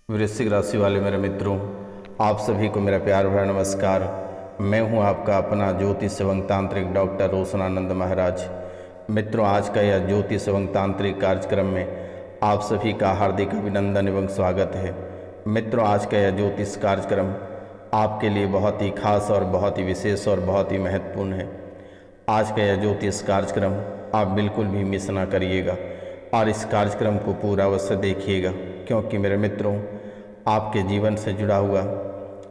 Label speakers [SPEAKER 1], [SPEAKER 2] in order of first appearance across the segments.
[SPEAKER 1] वृश्चिक राशि वाले मेरे मित्रों, आप सभी को मेरा प्यार भरा नमस्कार। मैं हूं आपका अपना ज्योतिष एवं तांत्रिक डॉक्टर रोशनानंद महाराज। मित्रों, आज का यह ज्योतिष एवं तांत्रिक कार्यक्रम में आप सभी का हार्दिक अभिनंदन एवं स्वागत है। मित्रों, आज का यह ज्योतिष कार्यक्रम आपके लिए बहुत ही खास और बहुत ही विशेष और बहुत ही महत्वपूर्ण है। आज का यह ज्योतिष कार्यक्रम आप बिल्कुल भी मिस ना करिएगा और इस कार्यक्रम को पूरा अवश्य देखिएगा, क्योंकि मेरे मित्रों, आपके जीवन से जुड़ा हुआ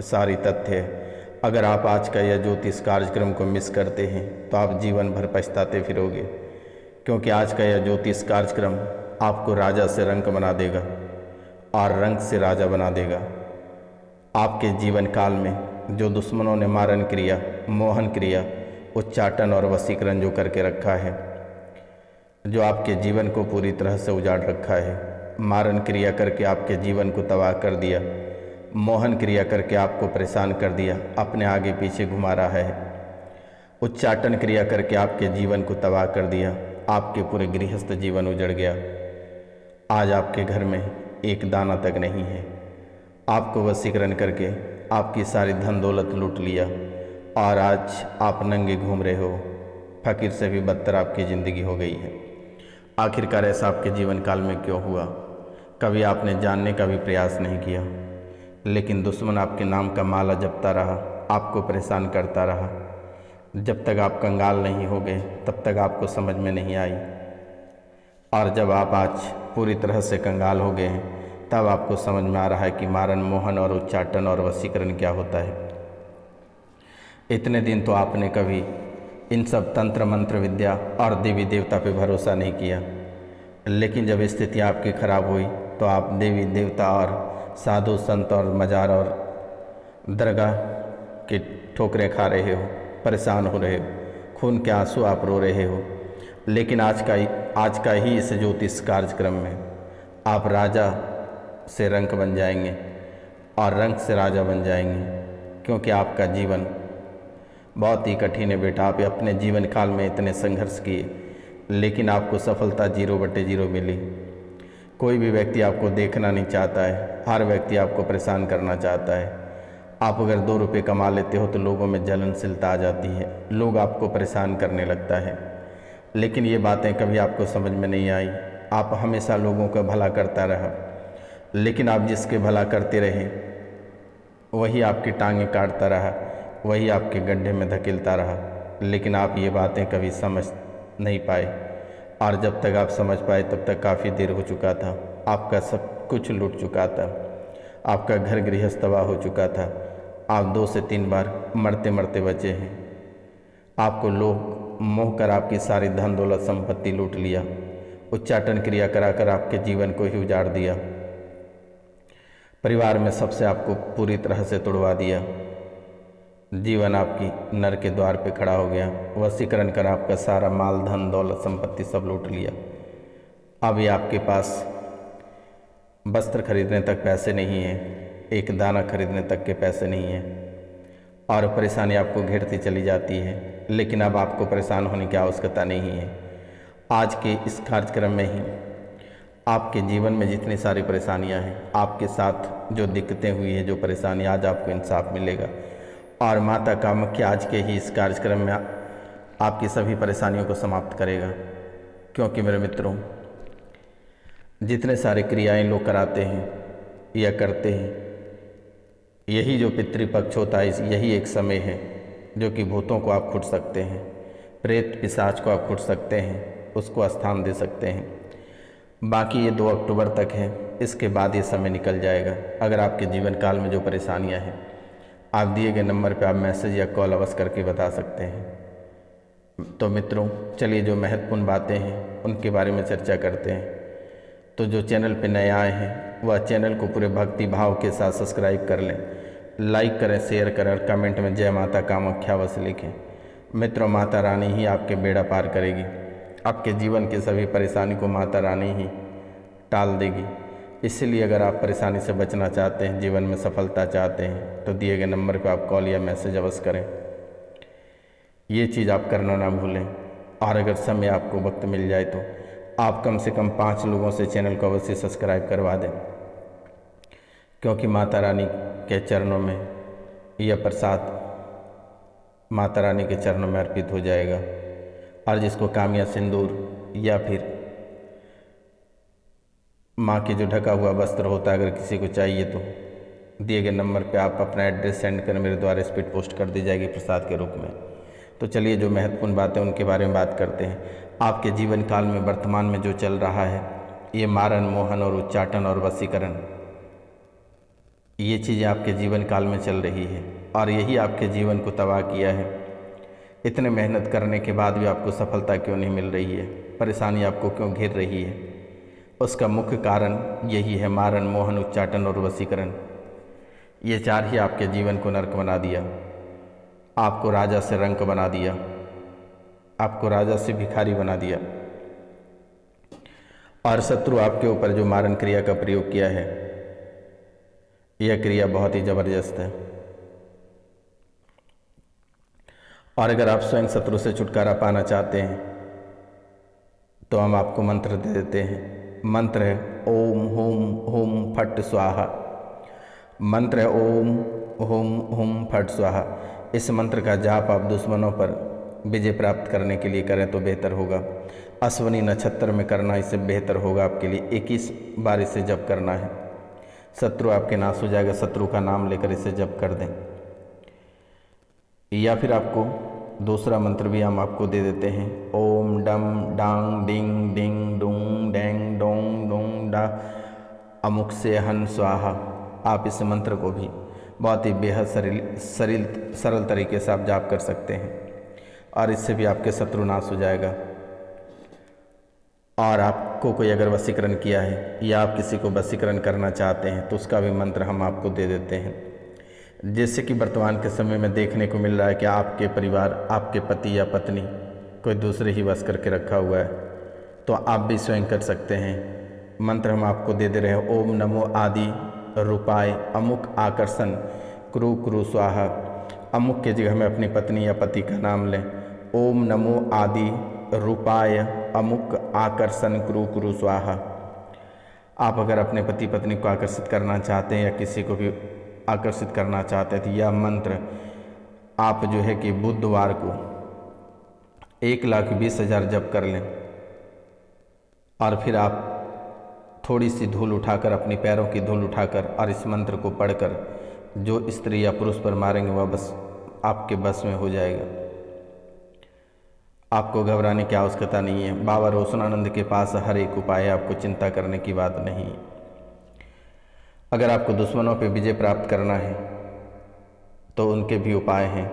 [SPEAKER 1] सारी तथ्य है। अगर आप आज का यह ज्योतिष कार्यक्रम को मिस करते हैं तो आप जीवन भर पछताते फिरोगे, क्योंकि आज का यह ज्योतिष कार्यक्रम आपको राजा से रंक बना देगा और रंक से राजा बना देगा। आपके जीवन काल में जो दुश्मनों ने मारन क्रिया, मोहन क्रिया, उच्चाटन और वशीकरण जो करके रखा है, जो आपके जीवन को पूरी तरह से उजाड़ रखा है, मारन क्रिया करके आपके जीवन को तबाह कर दिया, मोहन क्रिया करके आपको परेशान कर दिया, अपने आगे पीछे घुमा रहा है, उच्चाटन क्रिया करके आपके जीवन को तबाह कर दिया, आपके पूरे गृहस्थ जीवन उजड़ गया। आज आपके घर में एक दाना तक नहीं है। आपको वशीकरण करके आपकी सारी धन दौलत लूट लिया और आज आप नंगे घूम रहे हो। फकीर से भी बदतर आपकी ज़िंदगी हो गई है। आखिरकार ऐसा आपके जीवन काल में क्यों हुआ? कभी आपने जानने का भी प्रयास नहीं किया, लेकिन दुश्मन आपके नाम का माला जपता रहा, आपको परेशान करता रहा। जब तक आप कंगाल नहीं हो गए तब तक आपको समझ में नहीं आई, और जब आप आज पूरी तरह से कंगाल हो गए हैं तब आपको समझ में आ रहा है कि मारन, मोहन और उच्चाटन और वशीकरण क्या होता है। इतने दिन तो आपने कभी इन सब तंत्र मंत्र विद्या और देवी देवता पे भरोसा नहीं किया, लेकिन जब स्थिति आपकी खराब हुई तो आप देवी देवता और साधु संत और मजार और दरगाह की ठोकरें खा रहे हो, परेशान हो रहे हो, खून के आंसू आप रो रहे हो। लेकिन आज का ही इस ज्योतिष कार्यक्रम में आप राजा से रंक बन जाएंगे और रंक से राजा बन जाएंगे, क्योंकि आपका जीवन बहुत ही कठिन है बेटा। आप अपने जीवन काल में इतने संघर्ष किए, लेकिन आपको सफलता 0/0 मिली। कोई भी व्यक्ति आपको देखना नहीं चाहता है, हर व्यक्ति आपको परेशान करना चाहता है। आप अगर 2 रुपये कमा लेते हो तो लोगों में जलनशीलता आ जाती है, लोग आपको परेशान करने लगता है। लेकिन ये बातें कभी आपको समझ में नहीं आई। आप हमेशा लोगों का भला करता रहा, लेकिन आप जिसके भला करते रहे वही आपकी टांगें काटता रहा, वही आपके गड्ढे में धकेलता रहा। लेकिन आप ये बातें कभी समझ नहीं पाए, और जब तक आप समझ पाए तब तक काफ़ी देर हो चुका था। आपका सब कुछ लूट चुका था, आपका घर गृहस्थ तबाह हो चुका था। आप 2 से 3 बार मरते मरते बचे हैं। आपको लोग मोह कर आपकी सारी धन दौलत संपत्ति लूट लिया, उच्चाटन क्रिया कराकर आपके जीवन को ही उजाड़ दिया, परिवार में सबसे आपको पूरी तरह से तोड़वा दिया। जीवन आपकी नर के द्वार पे खड़ा हो गया। वशीकरण कर आपका सारा माल, धन, दौलत, संपत्ति सब लूट लिया। अभी आपके पास वस्त्र खरीदने तक पैसे नहीं हैं, एक दाना खरीदने तक के पैसे नहीं हैं, और परेशानी आपको घेरती चली जाती है। लेकिन अब आपको परेशान होने की आवश्यकता नहीं है। आज के इस कार्यक्रम में ही आपके जीवन में जितनी सारी परेशानियां हैं, आपके साथ जो दिक्कतें हुई है, जो परेशानी, आज आपको इंसाफ मिलेगा। और माता कामाख्या आज के ही इस कार्यक्रम में आपकी सभी परेशानियों को समाप्त करेगा। क्योंकि मेरे मित्रों, जितने सारे क्रियाएं लोग कराते हैं या करते हैं, यही जो पितृपक्ष होता है, यही एक समय है जो कि भूतों को आप खुट सकते हैं, प्रेत पिशाच को आप खुट सकते हैं, उसको स्थान दे सकते हैं। बाकी ये 2 अक्टूबर तक है, इसके बाद ये समय निकल जाएगा। अगर आपके जीवन काल में जो परेशानियाँ हैं, आप दिए गए नंबर पर आप मैसेज या कॉल अवश्य करके बता सकते हैं। तो मित्रों, चलिए जो महत्वपूर्ण बातें हैं उनके बारे में चर्चा करते हैं। तो जो चैनल पे नए आए हैं वह चैनल को पूरे भक्ति भाव के साथ सब्सक्राइब कर लें, लाइक करें, शेयर करें और कमेंट में जय माता कामाख्या अवश्य लिखें। मित्रों, माता रानी ही आपके बेड़ा पार करेगी। आपके जीवन की सभी परेशानी को माता रानी ही टाल देगी। इसलिए अगर आप परेशानी से बचना चाहते हैं, जीवन में सफलता चाहते हैं, तो दिए गए नंबर पर आप कॉल या मैसेज अवश्य करें। ये चीज़ आप करना ना भूलें। और अगर समय आपको वक्त मिल जाए तो आप कम से कम 5 लोगों से चैनल को अवश्य सब्सक्राइब करवा दें, क्योंकि माता रानी के चरणों में यह प्रसाद माता रानी के चरणों में अर्पित हो जाएगा। और जिसको कामिया सिंदूर या फिर माँ के जो ढका हुआ वस्त्र होता है, अगर किसी को चाहिए तो दिए गए नंबर पे आप अपना एड्रेस सेंड कर मेरे द्वारा स्पीड पोस्ट कर दी जाएगी प्रसाद के रूप में। तो चलिए जो महत्वपूर्ण बातें उनके बारे में बात करते हैं। आपके जीवन काल में वर्तमान में जो चल रहा है, ये मारण, मोहन और उच्चाटन और वशीकरण, ये चीज़ें आपके जीवन काल में चल रही है और यही आपके जीवन को तबाह किया है। इतने मेहनत करने के बाद भी आपको सफलता क्यों नहीं मिल रही है, परेशानी आपको क्यों घेर रही है? उसका मुख्य कारण यही है, मारण, मोहन, उच्चाटन और वशीकरण। ये चार ही आपके जीवन को नरक बना दिया, आपको राजा से रंक बना दिया, आपको राजा से भिखारी बना दिया। और शत्रु आपके ऊपर जो मारण क्रिया का प्रयोग किया है, यह क्रिया बहुत ही जबरदस्त है। और अगर आप स्वयं शत्रु से छुटकारा पाना चाहते हैं तो हम आपको मंत्र दे देते हैं। मंत्र है ओम हुम हुम फट स्वाहा। मंत्र है ओम हुम हुम फट स्वाहा। इस मंत्र का जाप आप दुश्मनों पर विजय प्राप्त करने के लिए करें तो बेहतर होगा। अश्विनी नक्षत्र में करना इससे बेहतर होगा आपके लिए। 21 बार इसे जप करना है, शत्रु आपके नाश हो जाएगा। शत्रु का नाम लेकर इसे जप कर दें। या फिर आपको दूसरा मंत्र भी हम आपको दे देते हैं। ओम डम डांग डिंग डिंग डूंग डैंग डोंग डोंग डा अमुक से हन स्वाहा। आप इस मंत्र को भी बहुत ही बेहद सरल तरीके से आप जाप कर सकते हैं और इससे भी आपके शत्रु नाश हो जाएगा। और आपको कोई अगर वशीकरण किया है या आप किसी को वशीकरण करना चाहते हैं तो उसका भी मंत्र हम आपको दे देते हैं। जैसे कि वर्तमान के समय में देखने को मिल रहा है कि आपके परिवार, आपके पति या पत्नी कोई दूसरे ही वश करके रखा हुआ है, तो आप भी स्वयं कर सकते हैं। मंत्र हम आपको दे दे रहे हैं। ओम नमो आदि रूपाय अमुक आकर्षण क्रू क्रू स्वाहा। अमुक के जगह में अपनी पत्नी या पति का नाम लें। ओम नमो आदि रूपाय अमुक आकर्षण क्रू क्रू स्वाहा। आप अगर अपने पति पत्नी को आकर्षित करना चाहते हैं या किसी को भी आकर्षित करना चाहते हैं तो यह मंत्र आप जो है कि बुधवार को 1,20,000 जप कर लें और फिर आप थोड़ी सी धूल उठाकर, अपनी पैरों की धूल उठाकर और इस मंत्र को पढ़कर जो स्त्री या पुरुष पर मारेंगे वह बस आपके बस में हो जाएगा। आपको घबराने की आवश्यकता नहीं है। बाबा रोशनानंद के पास हर एक उपाय है, आपको चिंता करने की बात नहीं है। अगर आपको दुश्मनों पर विजय प्राप्त करना है तो उनके भी उपाय हैं।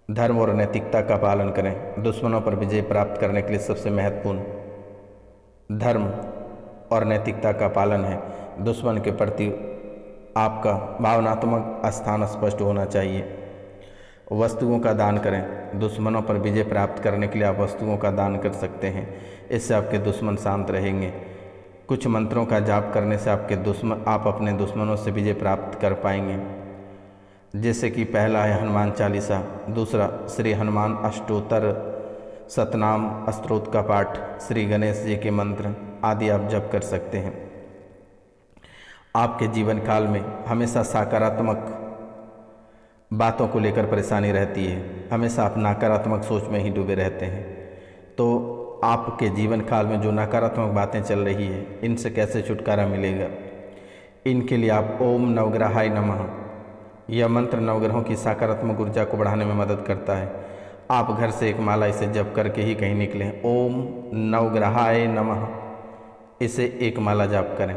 [SPEAKER 1] धर्म और नैतिकता का पालन करें। दुश्मनों पर विजय प्राप्त करने के लिए सबसे महत्वपूर्ण धर्म और नैतिकता का पालन है। दुश्मन के प्रति आपका भावनात्मक स्थान स्पष्ट होना चाहिए। वस्तुओं का दान करें। दुश्मनों पर विजय प्राप्त करने के लिए आप वस्तुओं का दान कर सकते हैं, इससे आपके दुश्मन शांत रहेंगे। कुछ मंत्रों का जाप करने से आप अपने दुश्मनों से विजय प्राप्त कर पाएंगे। जैसे कि पहला है हनुमान चालीसा, दूसरा श्री हनुमान अष्टोत्तर सतनाम स्तोत्र का पाठ, श्री गणेश जी के मंत्र आदि आप जप कर सकते हैं। आपके जीवन काल में हमेशा सकारात्मक बातों को लेकर परेशानी रहती है, हमेशा आप नकारात्मक सोच में ही डूबे रहते हैं। तो आपके जीवन काल में जो नकारात्मक बातें चल रही है, इनसे कैसे छुटकारा मिलेगा? इनके लिए आप ओम नवग्रहाय नमः, यह मंत्र नवग्रहों की सकारात्मक ऊर्जा को बढ़ाने में मदद करता है। आप घर से एक माला इसे जप करके ही कहीं निकलें। ओम नवग्रहाय नमः, इसे एक माला जाप करें।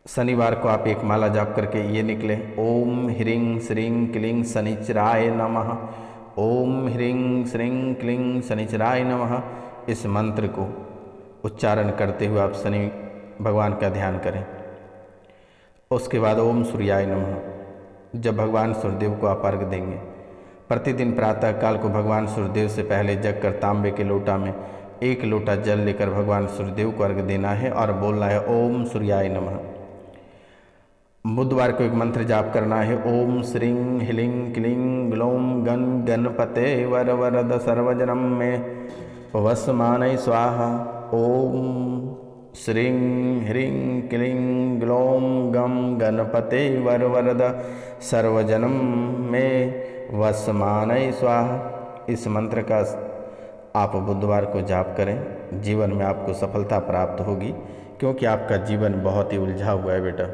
[SPEAKER 1] शनिवार को आप एक माला जाप करके ये निकले। ओम ह्रीं श्रीं क्लीं शनिचराय नमः। ओम ह्रीं श्रीं क्लीं शनिचराय नमः। इस मंत्र को उच्चारण करते हुए आप शनि भगवान का ध्यान करें। उसके बाद ओम सूर्याय नमः, जब भगवान सूर्यदेव को आप अर्घ देंगे, प्रतिदिन प्रातः काल को भगवान सूर्यदेव से पहले जग कर तांबे के लोटा में 1 लोटा जल लेकर भगवान सूर्यदेव को अर्घ देना है और बोलना है ओम सूर्याय नमः। बुधवार को एक मंत्र जाप करना है। ओम श्रीं ह्लीं क्लीं ग्लौं गण गणपते वर वरद सर्वजनम में वसमानय स्वाहा। ओम श्रीं ह्रीं क्लीं ग्लौं गं गणपते वरवरद सर्वजनम में वसमानय स्वाहा। इस मंत्र का आप बुधवार को जाप करें, जीवन में आपको सफलता प्राप्त होगी, क्योंकि आपका जीवन बहुत ही उलझा हुआ है बेटा।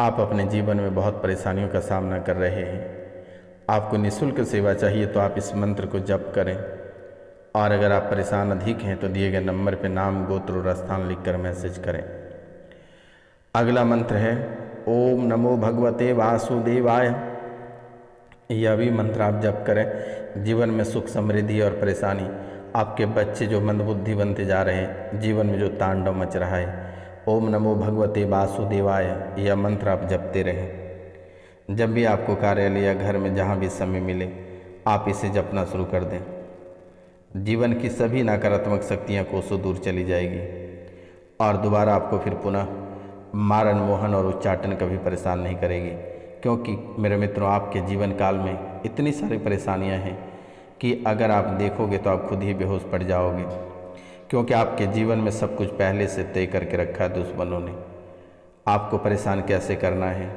[SPEAKER 1] आप अपने जीवन में बहुत परेशानियों का सामना कर रहे हैं। आपको निःशुल्क सेवा चाहिए तो आप इस मंत्र को जप करें, और अगर आप परेशान अधिक हैं तो दिए गए नंबर पर नाम, गोत्र और स्थान लिखकर मैसेज करें। अगला मंत्र है ओम नमो भगवते वासुदेवाय। यह भी मंत्र आप जप करें, जीवन में सुख समृद्धि और परेशानी, आपके बच्चे जो मंदबुद्धि बनते जा रहे हैं, जीवन में जो तांडव मच रहा है, ओम नमो भगवते वासुदेवाय यह मंत्र आप जपते रहें। जब भी आपको कार्यालय या घर में जहाँ भी समय मिले आप इसे जपना शुरू कर दें। जीवन की सभी नकारात्मक शक्तियाँ कोसों दूर चली जाएगी और दोबारा आपको फिर पुनः मारण, मोहन और उच्चाटन कभी परेशान नहीं करेगी। क्योंकि मेरे मित्रों, आपके जीवन काल में इतनी सारी परेशानियाँ हैं कि अगर आप देखोगे तो आप खुद ही बेहोश पड़ जाओगे, क्योंकि आपके जीवन में सब कुछ पहले से तय करके रखा है दुश्मनों ने। आपको परेशान कैसे करना है,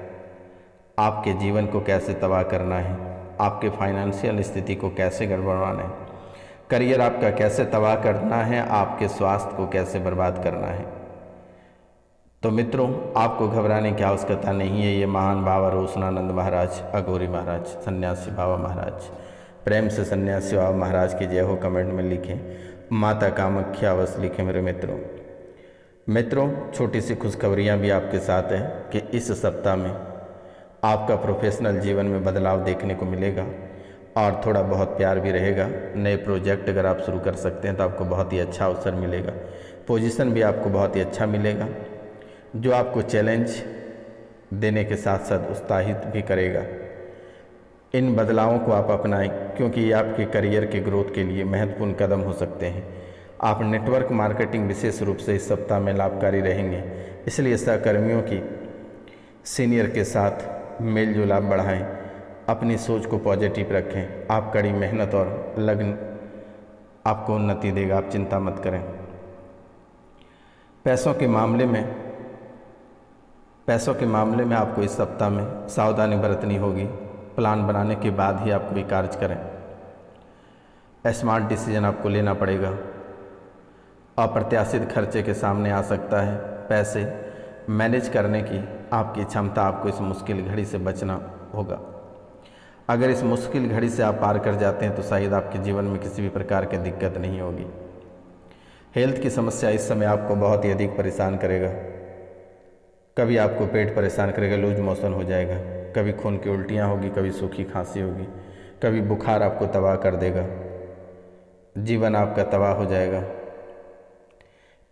[SPEAKER 1] आपके जीवन को कैसे तबाह करना है, आपके फाइनेंशियल स्थिति को कैसे गड़बड़ाना है, करियर आपका कैसे तबाह करना है, आपके स्वास्थ्य को कैसे बर्बाद करना है। तो मित्रों, आपको घबराने की आवश्यकता नहीं है। ये महान बाबा रोशनानंद महाराज, अघोरी महाराज, सन्यासी बाबा महाराज, प्रेम से सन्यासी बाबा महाराज की जय हो कमेंट में लिखें। माता कामाख्या अवश्य लिखें मेरे मित्रों, छोटी सी खुशखबरियाँ भी आपके साथ है कि इस सप्ताह में आपका प्रोफेशनल जीवन में बदलाव देखने को मिलेगा और थोड़ा बहुत प्यार भी रहेगा। नए प्रोजेक्ट अगर आप शुरू कर सकते हैं तो आपको बहुत ही अच्छा अवसर मिलेगा। पोजीशन भी आपको बहुत ही अच्छा मिलेगा, जो आपको चैलेंज देने के साथ साथ उत्साहित भी करेगा। इन बदलावों को आप अपनाएं, क्योंकि ये आपके करियर के ग्रोथ के लिए महत्वपूर्ण कदम हो सकते हैं। आप नेटवर्क मार्केटिंग विशेष रूप से इस सप्ताह में लाभकारी रहेंगे, इसलिए सहकर्मियों की सीनियर के साथ मेल जोल आप बढ़ाएँ, अपनी सोच को पॉजिटिव रखें। आप कड़ी मेहनत और लगन आपको उन्नति देगा, आप चिंता मत करें। पैसों के मामले में आपको इस सप्ताह में सावधानी बरतनी होगी। प्लान बनाने के बाद ही आप कोई कार्य करें। स्मार्ट डिसीजन आपको लेना पड़ेगा। अप्रत्याशित खर्चे के सामने आ सकता है। पैसे मैनेज करने की आपकी क्षमता, आपको इस मुश्किल घड़ी से बचना होगा। अगर इस मुश्किल घड़ी से आप पार कर जाते हैं तो शायद आपके जीवन में किसी भी प्रकार की दिक्कत नहीं होगी। हेल्थ की समस्या इस समय आपको बहुत ही अधिक परेशान करेगा। कभी आपको पेट परेशान करेगा, लूज मोशन हो जाएगा, कभी खून की उल्टियाँ होगी, कभी सूखी खांसी होगी, कभी बुखार आपको तबाह कर देगा, जीवन आपका तबाह हो जाएगा।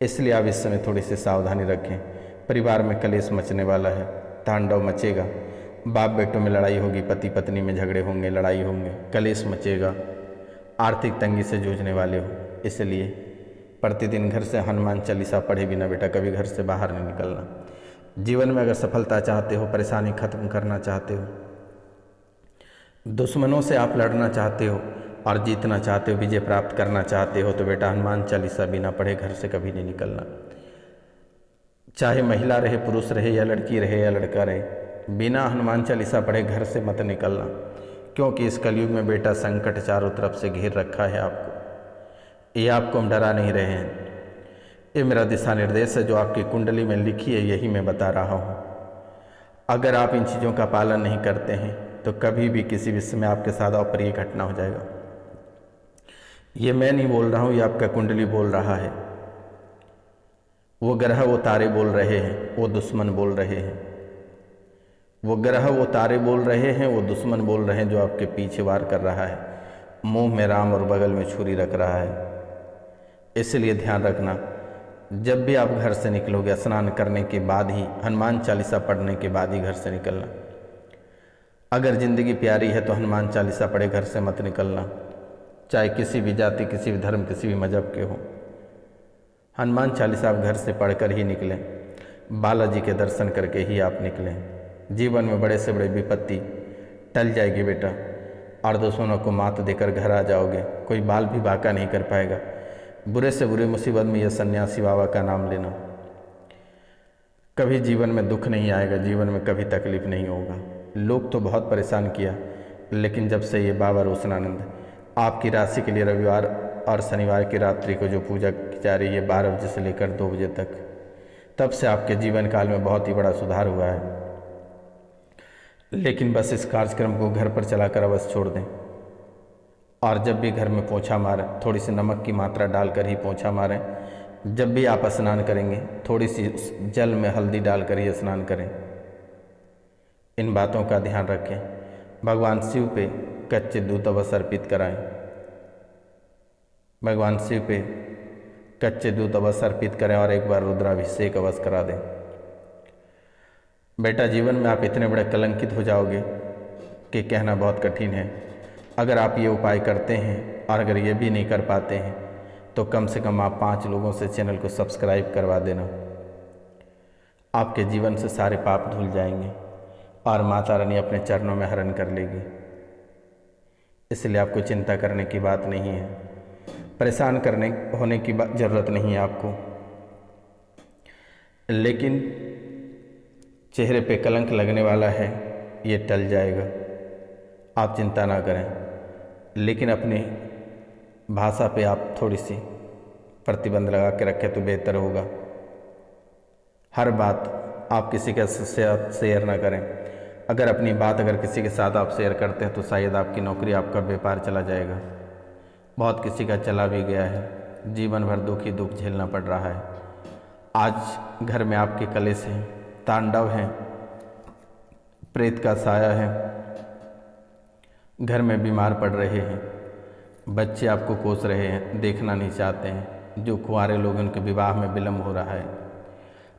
[SPEAKER 1] इसलिए आप इस समय थोड़ी सी सावधानी रखें। परिवार में कलेश मचने वाला है, तांडव मचेगा, बाप बेटों में लड़ाई होगी, पति पत्नी में झगड़े होंगे, लड़ाई होंगे, कलेश मचेगा, आर्थिक तंगी से जूझने वाले हो। इसलिए प्रतिदिन घर से हनुमान चालीसा पढ़े बिना बेटा कभी घर से बाहर नहीं निकलना। जीवन में अगर सफलता चाहते हो, परेशानी खत्म करना चाहते हो, दुश्मनों से आप लड़ना चाहते हो और जीतना चाहते हो, विजय प्राप्त करना चाहते हो, तो बेटा हनुमान चालीसा बिना पढ़े घर से कभी नहीं निकलना। चाहे महिला रहे, पुरुष रहे, या लड़की रहे या लड़का रहे, बिना हनुमान चालीसा पढ़े घर से मत निकलना। क्योंकि इस कलयुग में बेटा संकट चारों तरफ से घेर रखा है आपको। ये आपको हम डरा नहीं रहे हैं, ये मेरा दिशा निर्देश है जो आपकी कुंडली में लिखी है, यही मैं बता रहा हूँ। अगर आप इन चीज़ों का पालन नहीं करते हैं तो कभी भी किसी भी समय आपके साथ अप्रिय घटना हो जाएगा। ये मैं नहीं बोल रहा हूँ, ये आपका कुंडली बोल रहा है। वो ग्रह वो तारे बोल रहे हैं, वो दुश्मन बोल रहे हैं। वो ग्रह वो तारे बोल रहे हैं, वो दुश्मन बोल रहे हैं जो आपके पीछे वार कर रहा है, मुंह में राम और बगल में छुरी रख रहा है। इसलिए ध्यान रखना, जब भी आप घर से निकलोगे स्नान करने के बाद ही, हनुमान चालीसा पढ़ने के बाद ही घर से निकलना। अगर ज़िंदगी प्यारी है तो हनुमान चालीसा पढ़े घर से मत निकलना, चाहे किसी भी जाति, किसी भी धर्म, किसी भी मजहब के हो। हनुमान चालीसा आप घर से पढ़कर ही निकलें, बालाजी के दर्शन करके ही आप निकलें। जीवन में बड़े से बड़े विपत्ति टल जाएगी बेटा, और दुश्मनों को मात देकर घर आ जाओगे। कोई बाल भी बाका नहीं कर पाएगा। बुरे से बुरे मुसीबत में यह सन्यासी बाबा का नाम लेना, कभी जीवन में दुख नहीं आएगा, जीवन में कभी तकलीफ नहीं होगा। लोग तो बहुत परेशान किया, लेकिन जब से ये बाबा रोशनानंद आपकी राशि के लिए रविवार और शनिवार की रात्रि को जो पूजा की जा रही है 12 बजे से लेकर 2 बजे तक, तब से आपके जीवन काल में बहुत ही बड़ा सुधार हुआ है। लेकिन बस इस कार्यक्रम को घर पर चलाकर अवश्य छोड़ दें, और जब भी घर में पोंछा मारें थोड़ी सी नमक की मात्रा डालकर ही पोंछा मारें। जब भी आप स्नान करेंगे थोड़ी सी जल में हल्दी डालकर ही स्नान करें। इन बातों का ध्यान रखें। भगवान शिव पे कच्चे दूध अवश्य अर्पित कराएं। भगवान शिव पे कच्चे दूध अवश्य अर्पित करें और एक बार रुद्राभिषेक अवश्य करा दें। बेटा, जीवन में आप इतने बड़े कलंकित हो जाओगे कि कहना बहुत कठिन है। अगर आप ये उपाय करते हैं और अगर ये भी नहीं कर पाते हैं तो कम से कम आप 5 लोगों से चैनल को सब्सक्राइब करवा देना। आपके जीवन से सारे पाप धुल जाएंगे और माता रानी अपने चरणों में हरण कर लेगी। इसलिए आपको चिंता करने की बात नहीं है, परेशान करने होने की ज़रूरत नहीं है आपको। लेकिन चेहरे पे कलंक लगने वाला है, ये टल जाएगा, आप चिंता ना करें। लेकिन अपनी भाषा पे आप थोड़ी सी प्रतिबंध लगा के रखें तो बेहतर होगा। हर बात आप किसी के साथ शेयर ना करें। अगर अपनी बात अगर किसी के साथ आप शेयर करते हैं तो शायद आपकी नौकरी, आपका व्यापार चला जाएगा। बहुत किसी का चला भी गया है, जीवन भर दुख ही दुख झेलना पड़ रहा है। आज घर में आपके कलेश हैं, तांडव हैं, प्रेत का साया है, घर में बीमार पड़ रहे हैं, बच्चे आपको कोस रहे हैं, देखना नहीं चाहते हैं। जो कुंवारे लोग उनके विवाह में विलम्ब हो रहा है।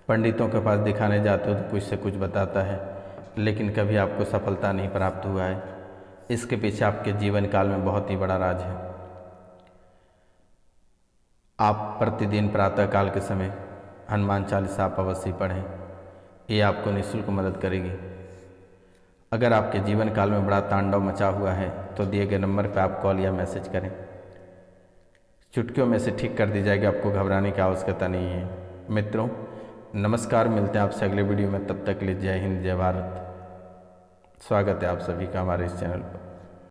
[SPEAKER 1] पंडितों के पास दिखाने जाते हो तो कुछ से कुछ बताता है, लेकिन कभी आपको सफलता नहीं प्राप्त हुआ है। इसके पीछे आपके जीवन काल में बहुत ही बड़ा राज है। आप प्रतिदिन प्रातः काल के समय हनुमान चालीसा आप अवश्य पढ़ें, ये आपको निःशुल्क मदद करेगी। अगर आपके जीवन काल में बड़ा तांडव मचा हुआ है तो दिए गए नंबर पर आप कॉल या मैसेज करें, चुटकियों में से ठीक कर दी जाएगी। आपको घबराने की आवश्यकता नहीं है। मित्रों नमस्कार, मिलते हैं आपसे अगले वीडियो में। तब तक के लिए जय हिंद, जय भारत। स्वागत है आप सभी का हमारे इस चैनल पर।